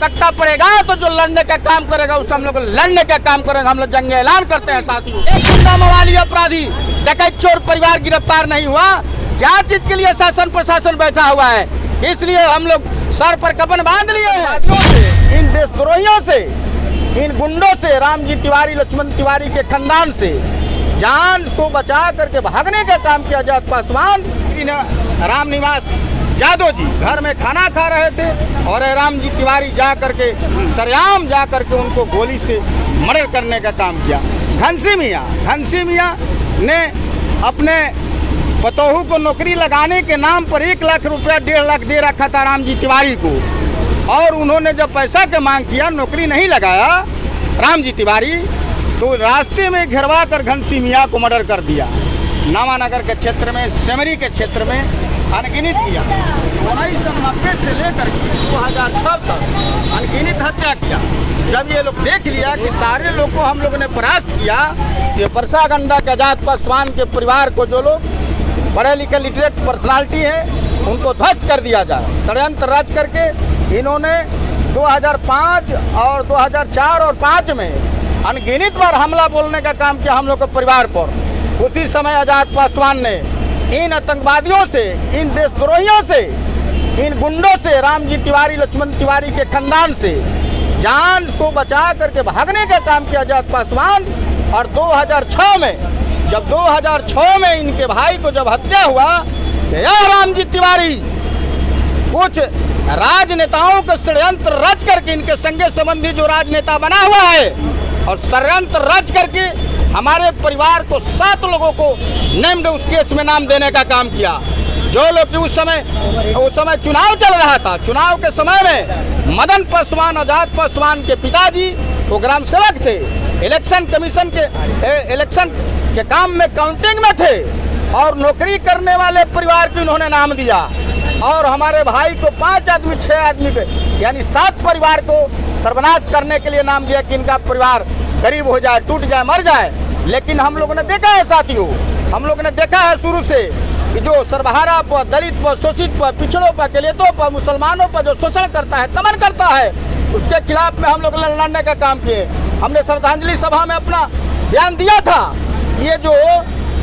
आवश्यकता पड़ेगा तो जो लड़ने का काम करेगा उससे हम लोग लड़ने का काम करेंगे। हम लोग जंग ऐलान करते हैं साथियों। एक गुंडा मवाली अपराधी डकैत चोर परिवार गिरफ्तार नहीं हुआ, क्या चीज के लिए शासन प्रशासन बैठा हुआ है? इसलिए हम लोग सर पर कफन बांध लिए हैं। इन देशद्रोहियों से, इन गुंडों से, रामजी तिवारी, लक्ष्मण तिवारी के खानदान से जान को बचा करके भागने का काम किया। आजाद पासवान राम निवास यादव जी घर में खाना खा रहे थे और रामजी तिवारी जा करके सरेआम जा करके उनको गोली से मर्डर करने का काम किया। घनसी मियाँ ने अपने पतोहू को नौकरी लगाने के नाम पर 1 लाख रुपया 1.5 लाख दे रखा था रामजी तिवारी को, और उन्होंने जब पैसा की मांग किया, नौकरी नहीं लगाया रामजी तिवारी, तो रास्ते में घेरवा कर घनसी मियाँ को मर्डर कर दिया। नामानगर के क्षेत्र में, सेमरी के क्षेत्र में अनगिनत किया। 1990 से लेकर 2006 तक अनगिनत हत्या किया। जब ये लोग देख लिया कि सारे लोग को हम लोगों ने परास्त किया, ये परसा गंडा के आजाद पासवान के परिवार को, जो लोग पढ़े लिखे लिटरेट पर्सनालिटी है, उनको ध्वस्त कर दिया जाए। षड्यंत्र रच करके इन्होंने 2005 और 2004 और 2005 में अनगिनत बार हमला बोलने का काम किया हम लोग के परिवार पर। उसी समय आजाद पासवान ने इन आतंकवादियों से, इन देशद्रोहियों से, इन गुंडों से, रामजी तिवारी, लक्ष्मण तिवारी के खानदान से जान को बचा करके भागने का काम किया आजाद पासवान। और 2006 में, जब 2006 में इनके भाई को जब हत्या हुआ, तो यह रामजी तिवारी कुछ राजनेताओं का षड्यंत्र रच करके, इनके संगे संबंधी जो राजनेता बना हुआ है, और षड्यंत्र रच करके हमारे परिवार को 7 लोगों को नेम्ड उस केस में नाम देने का काम किया। जो लोग उस समय चुनाव चल रहा था, चुनाव के समय में मदन पासवान, आजाद पासवान के पिताजी वो ग्राम सेवक थे, इलेक्शन कमीशन के इलेक्शन के काम में काउंटिंग में थे, और नौकरी करने वाले परिवार को उन्होंने नाम दिया। और हमारे भाई को 5 आदमी, 6 आदमी के, यानी 7 परिवार को सर्वनाश करने के लिए नाम दिया कि इनका परिवार गरीब हो जाए, टूट जाए, मर जाए। लेकिन हम लोगों ने देखा है साथियों, हम लोगों ने देखा है शुरू से कि जो सर्वहारा पर, दलित पर, शोषित पर, पिछड़ों पर, दलितों पर, मुसलमानों पर जो शोषण करता है, दमन करता है, उसके खिलाफ में हम लोग लड़ने का काम किए। हमने श्रद्धांजलि सभा में अपना बयान दिया था। ये जो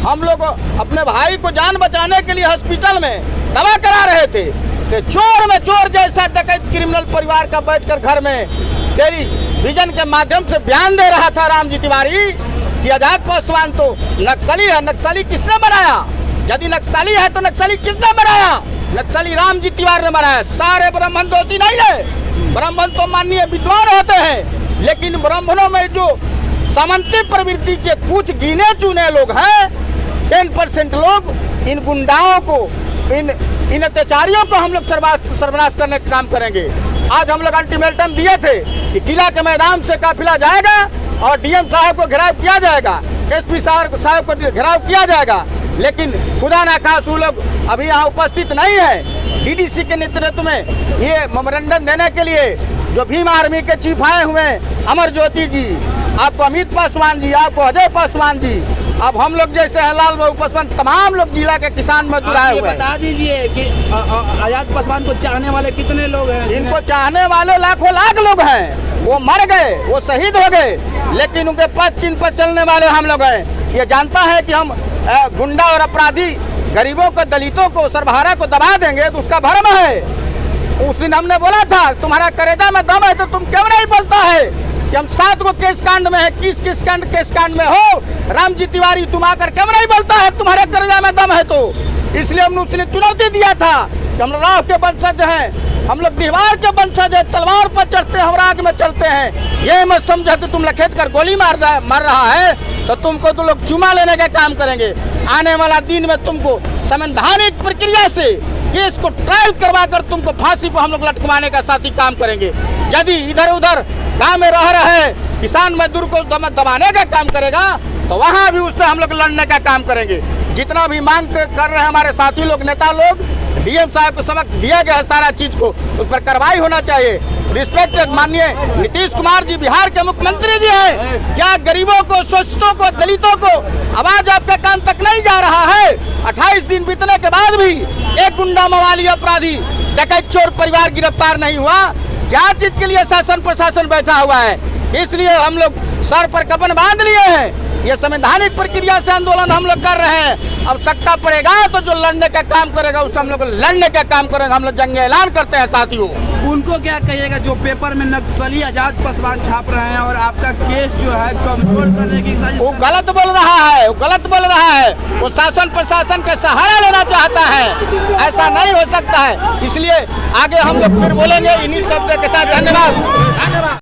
हम लोग अपने भाई को जान बचाने के लिए हॉस्पिटल में दवा करा रहे थे, कि चोर में चोर जैसा डकैत क्रिमिनल परिवार का बैठकर घर में टेलीविजन के माध्यम से बयान दे रहा था रामजी तिवारी कि आजाद पासवान तो नक्सली है। नक्सली किसने बनाया? यदि नक्सली है तो नक्सली किसने बनाया? नक्सली रामजी तिवारी ने बनाया। सारे ब्राह्मण दोषी नहीं है। ब्राह्मण तो माननीय विद्वान होते हैं, लेकिन ब्राह्मणों में जो सामंती प्रवृत्ति के कुछ गिने चुने लोग हैं, 10% लोग, इन गुंडाओं को, इन अत्याचारियों को हम लोग सर्वनाश करने का काम करेंगे। आज हम लोग अल्टीमेटम दिए थे कि किला के मैदान से काफिला जाएगा और डीएम साहब को घेराव किया जाएगा, एसपी साहब को घेराव किया जाएगा, लेकिन खुदा ना खास वो लोग अभी यहाँ उपस्थित नहीं है। डीडीसी के नेतृत्व में ये मेमोरेंडम देने के लिए जो भीम आर्मी के चीफ आए हुए, अमर ज्योति जी, आपको अमित पासवान जी, आपको अजय पासवान जी, अब हम लोग जैसे है लाल बाबू पासवान, तमाम लोग जिला के किसान मजदूर आए हुए हैं। बता दीजिए कि आजाद पासवान को चाहने वाले कितने लोग हैं? इनको चाहने वाले लाखों लाख लोग हैं। वो मर गए, वो शहीद हो गए, लेकिन उनके पद चिन्ह पर चलने वाले हम लोग हैं। ये जानता है कि हम गुंडा और अपराधी गरीबों को, दलितों को, सर्वहारा को दबा देंगे तो उसका भरम है। उस दिन हमने बोला था तुम्हारा करेजा में दम है तो तुम क्यों नहीं बोलता है कि हम 7 को केस कांड में है, किस केस कांड में हो? रामजी तिवारी तुम आकर क्यों नहीं बोलता है तुम्हारे करेजा में दम है? तो इसलिए हमने उसने चुनौती दिया था कि हम राव के वंशज हैं, हम लोग बिहार के वंशज है, तलवार पर चढ़ते हैं, हम राग में चलते हैं। ये मत समझो कि तुम लखेत कर गोली मार रहा है तो तुमको तो लोग चुमा लेने का काम करेंगे। आने वाला दिन में तुमको संवैधानिक प्रक्रिया से केस को ट्रायल करवा कर तुमको फांसी पर हम लोग लटकवाने का साथी काम करेंगे। यदि इधर उधर गांव में रह रहे किसान मजदूर को दबाने का काम करेगा तो वहां भी उससे हम लोग लड़ने का काम करेंगे। जितना भी मांग कर रहे हैं हमारे साथी लोग, नेता लोग, डीएम साहब के समक्ष दिया गया है सारा चीज को, उस पर कार्रवाई होना चाहिए। रिस्पेक्टेड माननीय नीतीश कुमार जी बिहार के मुख्यमंत्री जी हैं, क्या गरीबों को, शोषितों को, दलितों को आवाज आपके कान तक नहीं जा रहा है? 28 दिन बीतने के बाद भी एक गुंडा मवाली अपराधी डकैत चोर परिवार गिरफ्तार नहीं हुआ, क्या चीज के लिए शासन प्रशासन बैठा हुआ है? इसलिए हम लोग सर पर कफन बांध लिए हैं। ये संवैधानिक प्रक्रिया से आंदोलन हम लोग कर रहे हैं। अब सत्ता पड़ेगा तो जो लड़ने का काम करेगा उससे हम लोग लड़ने का काम करेंगे। हम लोग जंग ऐलान करते हैं साथियों। उनको क्या कहिएगा जो पेपर में नक्सली आजाद पासवान छाप रहे हैं और आपका केस जो है कमजोर करने की साजिश? वो गलत बोल रहा है, वो गलत बोल रहा है। वो शासन प्रशासन का सहारा लेना चाहता है, ऐसा नहीं हो सकता है। इसलिए आगे हम लोग फिर बोलेंगे इन्हीं शब्दों के साथ। धन्यवाद।